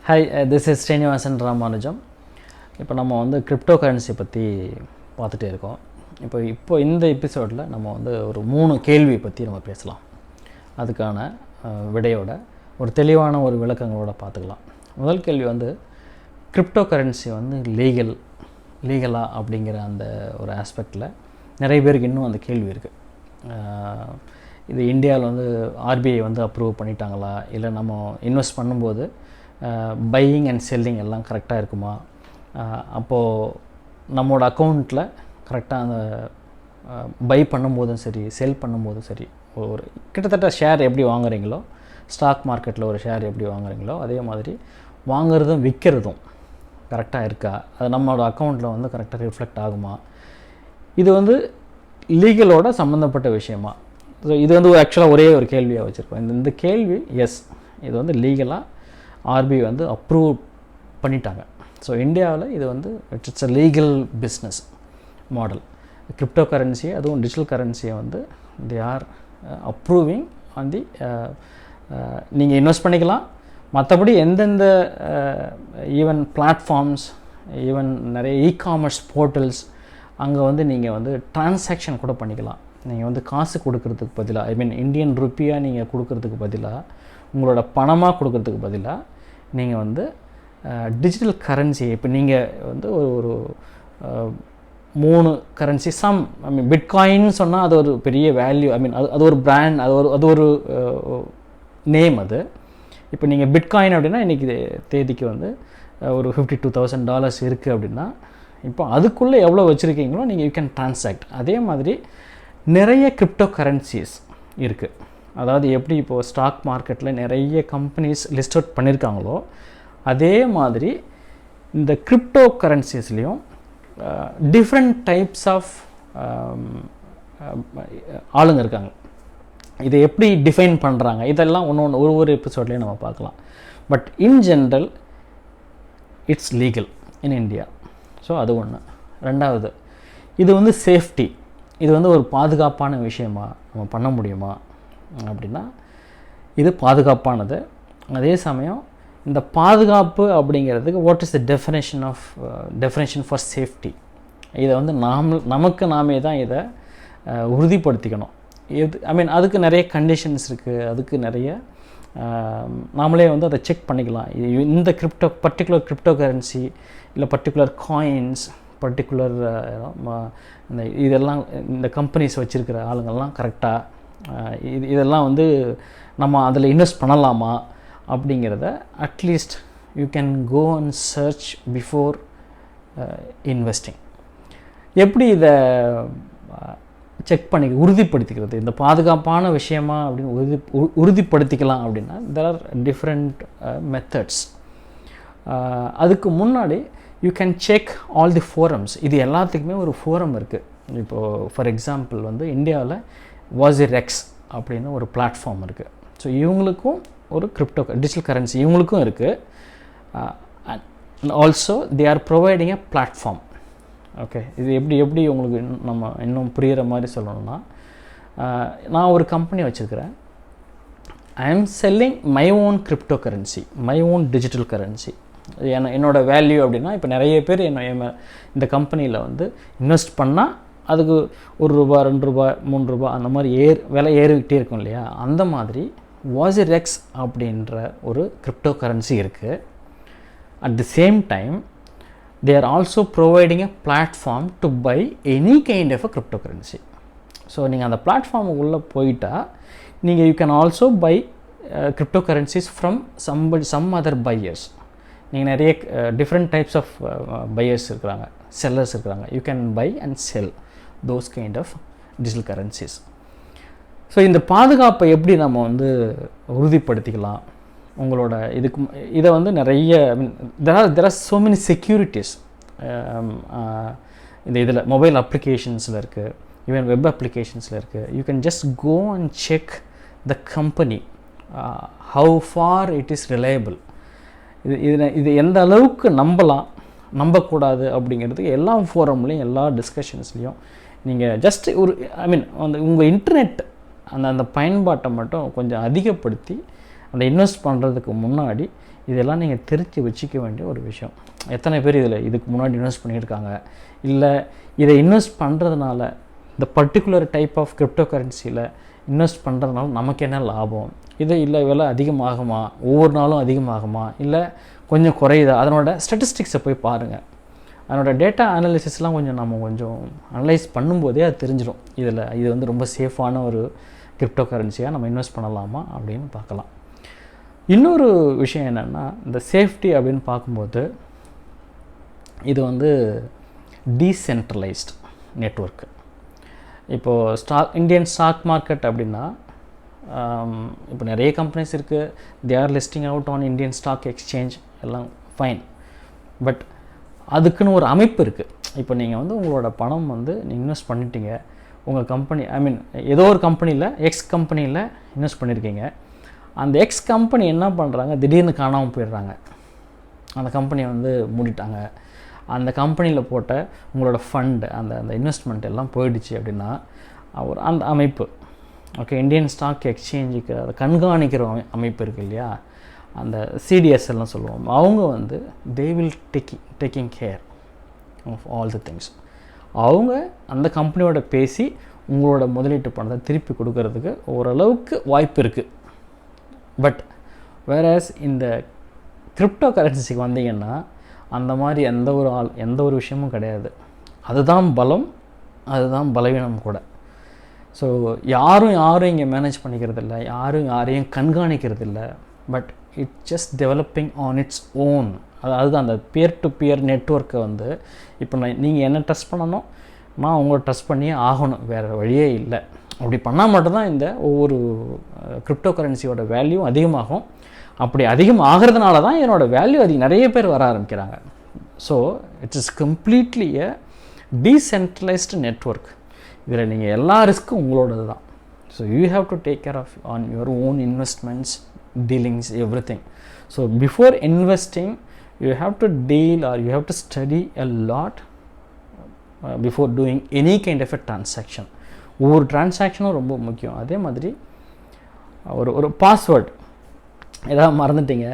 Hi, this is Srinivasan Ramanujam. இப்போ நம்ம வந்து கிரிப்டோ கரன்சி பற்றி பார்த்துட்டே இருக்கோம். இப்போ இந்த எபிசோடில் நம்ம வந்து ஒரு 3 கேள்வி பற்றி நம்ம பேசலாம். அதுக்கான விடையோட ஒரு தெளிவான ஒரு விளக்கங்களோட பார்த்துக்கலாம். முதல் கேள்வி வந்து கிரிப்டோ கரன்சி வந்து லீகலா அப்படிங்கிற அந்த ஒரு ஆஸ்பெக்டில் நிறைய பேருக்கு இன்னும் அந்த கேள்வி இருக்குது. இது இந்தியாவில் வந்து ஆர்பிஐ வந்து அப்ரூவ் பண்ணிட்டாங்களா, இல்லை நம்ம இன்வெஸ்ட் பண்ணும்போது பையிங் அண்ட் செல்லிங் எல்லாம் கரெக்டாக இருக்குமா, அப்போது நம்மளோட அக்கௌண்ட்டில் கரெக்டாக அந்த பை பண்ணும்போதும் சரி செல் பண்ணும்போதும் சரி ஒரு கிட்டத்தட்ட ஷேர் எப்படி வாங்குறீங்களோ, ஸ்டாக் மார்க்கெட்டில் ஒரு ஷேர் எப்படி வாங்குறீங்களோ அதே மாதிரி வாங்குறதும் விற்கிறதும் கரெக்டாக இருக்கா, அது நம்மளோட அக்கௌண்ட்டில் வந்து கரெக்டாக ரிஃப்ளெக்ட் ஆகுமா, இது வந்து லீகலோட சம்மந்தப்பட்ட விஷயமா. ஸோ இது வந்து ஆக்சுவலாக ஒரே ஒரு கேள்வியாக வச்சுருக்கோம். இந்த கேள்வி எஸ், இது வந்து லீகலாக ஆர்பிஐ வந்து அப்ரூவ் பண்ணிட்டாங்க. ஸோ இந்தியாவில் இது வந்து it's a legal business model. Crypto கரன்சியை அதுவும் டிஜிட்டல் கரன்சியை வந்து they are approving on the நீங்கள் இன்வெஸ்ட் பண்ணிக்கலாம். மற்றபடி எந்தெந்த ஈவன் பிளாட்ஃபார்ம்ஸ், ஈவன் நிறைய இ-காமர்ஸ் போர்ட்டல்ஸ் அங்கே வந்து நீங்கள் வந்து டிரான்சாக்ஷன் கூட பண்ணிக்கலாம். நீங்கள் வந்து காசு கொடுக்கறதுக்கு பதிலாக, ஐ மீன் இந்தியன் ருப்பியாக நீங்கள் கொடுக்கறதுக்கு பதிலாக, உங்களோட பணமாக கொடுக்கறதுக்கு பதிலாக நீங்கள் வந்து டிஜிட்டல் கரன்சி, இப்போ நீங்கள் வந்து ஒரு 3 கரன்சி ஐ மீன் பிட்காயின்னு சொன்னால் அது ஒரு பெரிய வேல்யூ, ஐ மீன் அது ஒரு பிராண்ட், அது ஒரு நேம். அது இப்போ நீங்கள் பிட்காயின் அப்படின்னா இன்றைக்கி தேதிக்கு வந்து ஒரு $52,000 இருக்குது அப்படின்னா, இப்போ அதுக்குள்ளே எவ்வளோ வச்சுருக்கீங்களோ நீங்கள் யூ கேன் ட்ரான்சாக்ட். அதே மாதிரி நிறைய கிரிப்டோ கரன்சிஸ் இருக்குது. அதாவது எப்படி இப்போது ஸ்டாக் மார்க்கெட்டில் நிறைய கம்பெனிஸ் லிஸ்ட் அவுட் பண்ணியிருக்காங்களோ அதே மாதிரி இந்த கிரிப்டோ கரன்சிஸ்லேயும் டிஃப்ரெண்ட் டைப்ஸ் ஆஃப் ஆளுங்க இருக்காங்க. இதை எப்படி டிஃபைன் பண்ணுறாங்க இதெல்லாம் ஒரு எபிசோட்லேயும் நம்ம பார்க்கலாம். But in general it's legal in India. So அது ஒன்று. ரெண்டாவது, இது வந்து சேஃப்டி, இது வந்து ஒரு பாதுகாப்பான விஷயமா, நம்ம பண்ண முடியுமா அப்படின்னா இது பாதுகாப்பானது. அதே சமயம் இந்த பாதுகாப்பு அப்படிங்கிறதுக்கு what is the definition for safety, இதை வந்து நமக்கு நாமே தான் இதை உறுதிப்படுத்திக்கணும். ஐ மீன் அதுக்கு நிறைய கண்டிஷன்ஸ் இருக்குது, அதுக்கு நிறைய நாமளே வந்து அதை செக் பண்ணிக்கலாம். இந்த பர்டிகுலர் கிரிப்டோ கரன்சி இல்லை பர்டிகுலர் காயின்ஸ், பர்டிகுலர் இதெல்லாம் இந்த கம்பெனிஸ் வச்சுருக்கிற ஆளுங்கள்லாம் கரெக்டாக இதெல்லாம் வந்து நம்ம அதில் இன்வெஸ்ட் பண்ணலாமா அப்படிங்கிறத at least you can go and search before investing. எப்படி இதை செக் பண்ணி உறுதிப்படுத்திக்கிறது, இந்த பாதுகாப்பான விஷயமா அப்படின்னு உறுதிப்படுத்திக்கலாம் அப்படின்னா தெர் ஆர் டிஃப்ரெண்ட் மெத்தட்ஸ். அதுக்கு முன்னாடி you can check all the forums. இது எல்லாத்துக்குமே ஒரு ஃபோரம் இருக்குது. இப்போது ஃபார் எக்ஸாம்பிள் வந்து இந்தியாவில் வாசிரெக்ஸ் அப்படின்னு ஒரு பிளாட்ஃபார்ம் இருக்குது. ஸோ இவங்களுக்கும் ஒரு கிரிப்டோ டிஜிட்டல் கரன்சி இவங்களுக்கும் இருக்குது. And also they are providing a platform. Okay, இது எப்படி உங்களுக்கு நம்ம இன்னும் புரிகிற மாதிரி சொல்லணும்னா, நான் ஒரு கம்பெனி வச்சுருக்கிறேன். ஐ ஆம் selling my own crypto currency, my own digital currency. என்னோடய வேல்யூ அப்படின்னா, இப்போ நிறைய பேர் இந்த கம்பெனியில் வந்து இன்வெஸ்ட் பண்ணால் அதுக்கு ₹1, ₹2, ₹3 அந்த மாதிரி விலை ஏறிக்கிட்டே இருக்கும் இல்லையா, அந்த மாதிரி வாசிரெக்ஸ் அப்படின்ற ஒரு கிரிப்டோ கரன்சி இருக்குது. At the same time they are also providing a platform to buy any kind of a cryptocurrency. So நீங்கள் அந்த பிளாட்ஃபார்முக்குள்ளே போயிட்டால் நீங்கள் you can also buy cryptocurrencies from some other buyers. நீங்கள் நிறைய டிஃப்ரெண்ட் டைப்ஸ் ஆஃப் பையர்ஸ் இருக்கிறாங்க, sellers இருக்கிறாங்க. You can buy and sell those kind of digital currencies. So இந்த பாதுகாப்பை எப்படி நம்ம வந்து உறுதிப்படுத்திக்கலாம் உங்களோட இதை வந்து நிறைய there are so many securities இந்த இதில் மொபைல் அப்ளிகேஷன்ஸில் இருக்குது, ஈவன் வெப் அப்ளிகேஷன்ஸில் இருக்குது. You can just go and check the company how far it is reliable. இது எந்த அளவுக்கு நம்பக்கூடாது அப்படிங்கிறது எல்லா ஃபோரம்லேயும் எல்லா டிஸ்கஷன்ஸ்லேயும் நீங்கள் ஜஸ்ட் ஒரு ஐ மீன் உங்கள் இன்டர்நெட் அந்த பயன்பாட்டை மட்டும் கொஞ்சம் அதிகப்படுத்தி அந்த இன்வெஸ்ட் பண்ணுறதுக்கு முன்னாடி இதெல்லாம் நீங்கள் தெரிஞ்சு வச்சுக்க வேண்டிய ஒரு விஷயம். எத்தனை பேர் இதில் இதுக்கு முன்னாடி இன்வெஸ்ட் பண்ணியிருக்காங்க, இல்லை இதை இன்வெஸ்ட் பண்ணுறதுனால இந்த பர்டிகுலர் டைப் ஆஃப் கிரிப்டோ கரன்சியில் இன்வெஸ்ட் பண்ணுறதுனால நமக்கு என்ன லாபம், இது இல்லை விலை அதிகமாகுமா, ஒவ்வொரு நாளும் அதிகமாகுமா, இல்லை கொஞ்சம் குறையுதா, அதனோட ஸ்டாட்டிஸ்டிக்ஸை போய் பாருங்கள். அதனோட டேட்டா அனாலிசிஸ்லாம் நம்ம கொஞ்சம் அனலைஸ் பண்ணும்போதே அது தெரிஞ்சிடும். இது வந்து ரொம்ப சேஃபான ஒரு கிரிப்டோ கரன்சியாக நம்ம இன்வெஸ்ட் பண்ணலாமா அப்படின்னு பார்க்கலாம். இன்னொரு விஷயம் என்னென்னா, இந்த சேஃப்டி அப்படின்னு பார்க்கும்போது இது வந்து டீசென்ட்ரலைஸ்ட் நெட்வொர்க்கு. இப்போது இந்தியன் ஸ்டாக் மார்க்கெட் அப்படின்னா இப்போ நிறைய கம்பெனிஸ் இருக்குது, they are listing out on Indian stock exchange, எல்லாம் ஃபைன். பட் அதுக்குன்னு ஒரு அமைப்பு இருக்குது. இப்போ நீங்கள் வந்து உங்களோட பணம் வந்து நீங்கள் இன்வெஸ்ட் பண்ணிட்டீங்க, உங்கள் கம்பெனி ஏதோ ஒரு கம்பெனியில் எக்ஸ் கம்பெனியில் இன்வெஸ்ட் பண்ணியிருக்கீங்க. அந்த எக்ஸ் கம்பெனி என்ன பண்ணுறாங்க, திடீர்னு காணாமல் போயிடுறாங்க, அந்த கம்பெனியை வந்து மூடிட்டாங்க. அந்த கம்பெனியில் போட்ட உங்களோட ஃபண்டு அந்த இன்வெஸ்ட்மெண்ட் எல்லாம் போயிடுச்சு அப்படின்னா அந்த அமைப்பு இந்தியன் ஸ்டாக் எக்ஸ்சேஞ்சுக்கு அதை கண்காணிக்கிற அமைப்பு இருக்குது இல்லையா, அந்த சிடிஎஸ் எல்லாம் சொல்லுவோம், அவங்க வந்து they will taking care of all the things. அவங்க அந்த கம்பெனியோட பேசி உங்களோட முதலீட்டு பணத்தை திருப்பி கொடுக்கறதுக்கு ஓரளவுக்கு வாய்ப்பு இருக்குது. பட் வேறஸ் இந்த கிரிப்டோ கரன்சிக்கு வந்தீங்கன்னா அந்த மாதிரி எந்த ஒரு விஷயமும் கிடையாது. அதுதான் பலம், அதுதான் பலவீனம் கூட. ஸோ யாரும் இங்கே மேனேஜ் பண்ணிக்கிறது இல்லை, யாரையும் கண்காணிக்கிறது இல்லை. But it's just developing on its own. அதுதான் அந்த பியர் டு பியர் நெட்வொர்க்கை வந்து இப்போ நீங்கள் என்ன ட்ரஸ்ட் பண்ணணும், நான் உங்களை ட்ரஸ்ட் பண்ணியே ஆகணும், வேறு வழியே இல்லை. அப்படி பண்ணால் மட்டும்தான் இந்த ஒவ்வொரு கிரிப்டோ கரன்சியோட வேல்யூ அதிகமாகும். அப்படி அதிகம் ஆகிறதுனால தான் என்னோட வேல்யூ நிறைய பேர் வர ஆரம்பிக்கிறாங்க. So it's is completely a decentralised network. இதில் நீங்கள் எல்லா ரிஸ்க்கும் உங்களோடது தான். So you have to take care of on your own investments, dealings, everything. So before investing you have to deal or you have to study a lot before doing any kind of a transaction. ஒவ்வொரு டிரான்சாக்ஷனும் ரொம்ப முக்கியம். அதே மாதிரி ஒரு password ஏதாவது மறந்துட்டீங்க,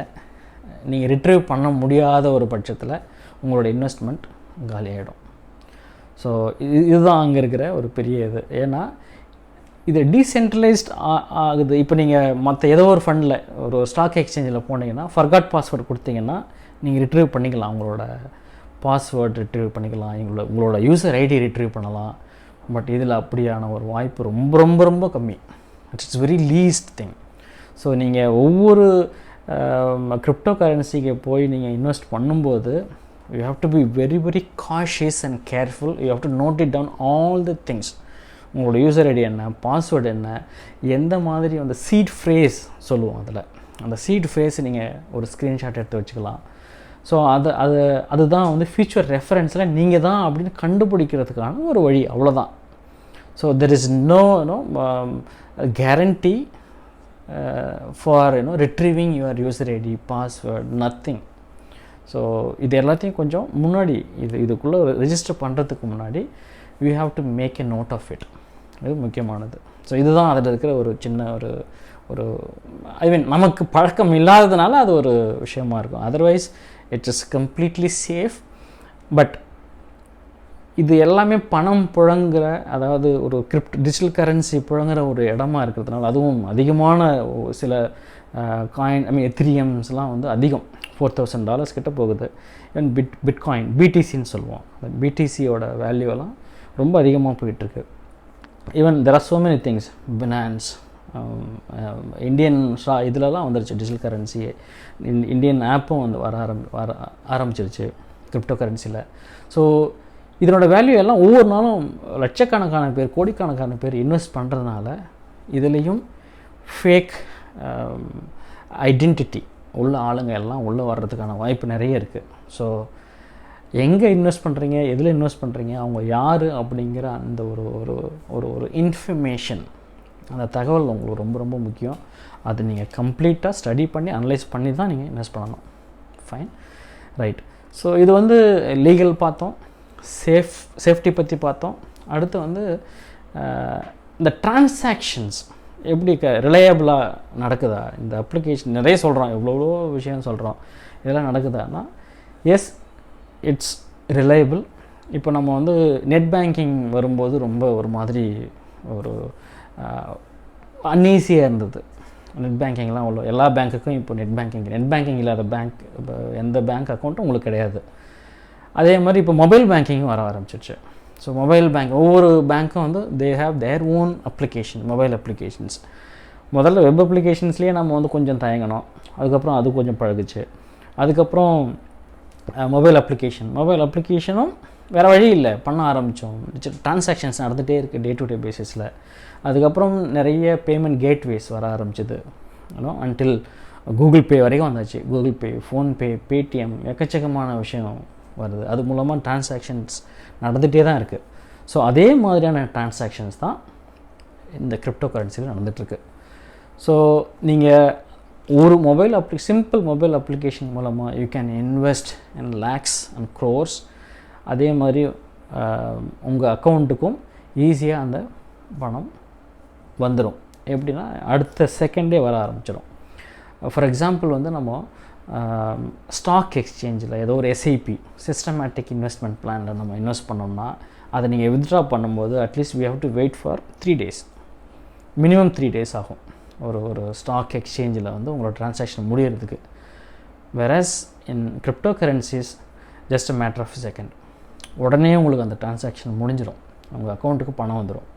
நீங்கள் retrieve பண்ண முடியாத ஒரு பட்சத்தில் உங்களோட இன்வெஸ்ட்மெண்ட் காலியாகிடும். ஸோ இதுதான் அங்கே இருக்கிற ஒரு பெரிய இது. ஏன்னா இது டீசென்ட்ரலைஸ்ட் ஆகுது. இப்போ நீங்கள் மற்ற ஏதோ ஒரு ஃபண்டில் ஒரு ஸ்டாக் எக்ஸ்சேஞ்சில் போனீங்கன்னா ஃபர்காட் பாஸ்வேர்டு கொடுத்தீங்கன்னா நீங்கள் ரிட்ரீவ் பண்ணிக்கலாம், உங்களோட பாஸ்வேர்டு ரிட்ரீவ் பண்ணிக்கலாம், உங்களோட யூசர் ஐடி ரிட்ரீவ் பண்ணலாம். பட் இதில் அப்படியான ஒரு வாய்ப்பு ரொம்ப ரொம்ப ரொம்ப கம்மி. It's very least thing. So நீங்கள் ஒவ்வொரு கிரிப்டோ கரன்சிக்கு போய் நீங்கள் இன்வெஸ்ட் பண்ணும்போது you have to be very very cautious and careful. You have to note it down all the things. உங்களோட யூசர் ஐடி என்ன, பாஸ்வேர்டு என்ன, எந்த மாதிரி அந்த சீட் ஃப்ரேஸ் சொல்லுவோம், அந்த சீட் ஃப்ரேஸை நீங்கள் ஒரு ஸ்க்ரீன்ஷாட் எடுத்து வச்சுக்கலாம். ஸோ அதுதான் வந்து ஃபியூச்சர் ரெஃபரன்ஸில் நீங்கள் தான் அப்படின்னு கண்டுபிடிக்கிறதுக்கான ஒரு வழி, அவ்வளோதான். So there is no guarantee for retrieving your user ID, password, nothing. So இது எல்லாத்தையும் கொஞ்சம் முன்னாடி இதுக்குள்ளே ரெஜிஸ்டர் பண்ணுறதுக்கு முன்னாடி you have to make a note of it. இது முக்கியமானது. ஸோ இதுதான் அதில் இருக்கிற ஒரு சின்ன ஒரு ஐ மீன் நமக்கு பழக்கம் இல்லாததுனால அது ஒரு விஷயமா இருக்கும். Otherwise it is completely safe. But இது எல்லாமே பணம் புழங்குற, அதாவது ஒரு டிஜிட்டல் கரன்சி புழங்குற ஒரு இடமா இருக்கிறதுனால, அதுவும் அதிகமான சில காயின் எத்திரியம்ஸ்லாம் வந்து அதிகம், $4,000 கிட்ட போகுது. ஈவன் பிட்காயின், பிடிசின்னு சொல்லுவோம், அந்த பிடிசியோட வேல்யூவெல்லாம் ரொம்ப அதிகமாக போயிட்டுருக்கு. Even there are so many things, finance, Indian இதிலலாம் வந்துருச்சு டிஜிட்டல் கரன்சி. இந்தியன் ஆப்பும் வந்து வர ஆரம்பிச்சிருச்சு கிரிப்டோ கரன்சியில். ஸோ இதனோட வேல்யூ எல்லாம் ஒவ்வொரு நாளும் லட்சக்கணக்கான பேர், கோடிக்கணக்கான பேர் இன்வெஸ்ட் பண்ணுறதுனால இதுலேயும் ஃபேக் ஐடென்டிட்டி உள்ள ஆளுங்க எல்லாம் உள்ளே வர்றதுக்கான வாய்ப்பு நிறைய இருக்குது. ஸோ எங்கே இன்வெஸ்ட் பண்ணுறீங்க, எதில் இன்வெஸ்ட் பண்ணுறீங்க, அவங்க யார் அப்படிங்கிற அந்த ஒரு இன்ஃபர்மேஷன், அந்த தகவல் உங்களுக்கு ரொம்ப ரொம்ப முக்கியம். அது நீங்கள் கம்ப்ளீட்டாக ஸ்டடி பண்ணி அனலைஸ் பண்ணி தான் நீங்கள் இன்வெஸ்ட் பண்ணணும். Fine, right. ஸோ இது வந்து லீகல் பார்த்தோம், சேஃப்டி பற்றி பார்த்தோம். அடுத்து வந்து இந்த டிரான்சாக்ஷன்ஸ் எப்படி ரிலையபிளாக நடக்குதா, இந்த அப்ளிகேஷன் நிறைய சொல்கிறோம், எவ்வளோ விஷயம் சொல்கிறோம், இதெல்லாம் நடக்குதான்னா எஸ், இட்ஸ் ரிலையபிள். இப்போ நம்ம வந்து நெட் பேங்கிங் வரும்போது ரொம்ப ஒரு மாதிரி ஒரு அன்ஈஸியாக இருந்தது. நெட் பேங்கிங்லாம் அவ்வளோ எல்லா பேங்க்குக்கும் இப்போ நெட் பேங்கிங் இல்லாத பேங்க் இப்போ எந்த பேங்க் அக்கௌண்ட்டும் உங்களுக்கு கிடையாது. அதே மாதிரி இப்போ மொபைல் பேங்கிங்கும் வர ஆரம்பிச்சிருச்சு. ஸோ மொபைல் பேங்க் ஒவ்வொரு பேங்க்கும் வந்து they have their own application, mobile applications. முதல்ல வெப் அப்ளிகேஷன்ஸ்லேயே நம்ம வந்து கொஞ்சம் தயங்கணும், அதுக்கப்புறம் அது கொஞ்சம் பழகுச்சு. அதுக்கப்புறம் மொபைல் அப்ளிகேஷனும் வேறு வழி இல்லை, பண்ண ஆரம்பித்தோம். ட்ரான்சாக்ஷன்ஸ் நடந்துகிட்டே இருக்குது டே டு டே பேசிஸில். அதுக்கப்புறம் நிறைய பேமெண்ட் கேட்வேஸ் வர ஆரம்பிச்சிது, அன்டில் கூகுள் பே வரைக்கும் வந்தாச்சு. கூகுள் பே, ஃபோன்பே, பேடிஎம், எக்கச்சக்கமான விஷயம் வருது. அது மூலமாக ட்ரான்சாக்ஷன்ஸ் நடந்துகிட்டே தான் இருக்குது. ஸோ அதே மாதிரியான ட்ரான்சாக்ஷன்ஸ் தான் இந்த கிரிப்டோ கரன்சியில் நடந்துகிட்ருக்கு. ஸோ நீங்கள் ஒரு சிம்பிள் மொபைல் அப்ளிகேஷன் மூலமாக you can invest in lakhs and crores. அதே மாதிரி உங்கள் அக்கௌண்ட்டுக்கும் ஈஸியாக அந்த பணம் வந்துடும். எப்படின்னா அடுத்த செகண்டே வர ஆரம்பிச்சிடும். ஃபார் எக்ஸாம்பிள் வந்து நம்ம ஸ்டாக் எக்ஸ்சேஞ்சில் ஏதோ ஒரு எஸ்ஐபி, சிஸ்டமேட்டிக் இன்வெஸ்ட்மெண்ட் பிளானில் நம்ம இன்வெஸ்ட் பண்ணோம்னா அதை நீங்கள் வித்ட்ரா பண்ணும்போது at least we have to wait for 3 days, minimum 3 days ஆகும் ஒரு ஸ்டாக் எக்ஸ்சேஞ்சில் வந்து உங்களோட ட்ரான்சாக்ஷன் முடியறதுக்கு. Whereas in cryptocurrencies just a matter of second, உடனே உங்களுக்கு அந்த ட்ரான்சாக்ஷன் முடிஞ்சிடும், உங்கள் அக்கௌண்ட்டுக்கு பணம் வந்துடும்.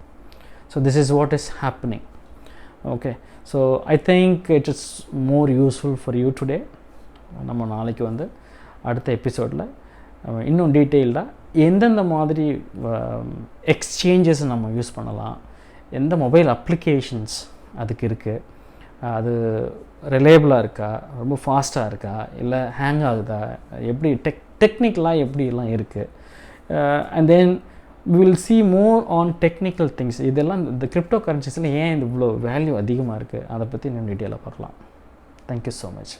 So this is what is happening. Okay, so I think it is more useful for you today. நம்ம நாளைக்கு வந்து அடுத்த எபிசோடில் இன்னும் டீட்டெயில்டாக எந்தெந்த மாதிரி எக்ஸ்சேஞ்சஸ் நம்ம யூஸ் பண்ணலாம், எந்த மொபைல் அப்ளிகேஷன்ஸ் அதுக்கு இருக்குது, அது ரிலையபிளாக இருக்கா, ரொம்ப ஃபாஸ்ட்டாக இருக்கா, இல்லை ஹேங் ஆகுதா, எப்படி டெக்னிக்கலாக எப்படிலாம் இருக்குது, and then we will see more on technical things. இதெல்லாம் இந்த கிரிப்டோ கரன்சிஸில் ஏன் இவ்வளோ வேல்யூ அதிகமாக இருக்குது அதை பற்றி இன்னும் டீட்டெயிலாக பார்க்கலாம். Thank you so much.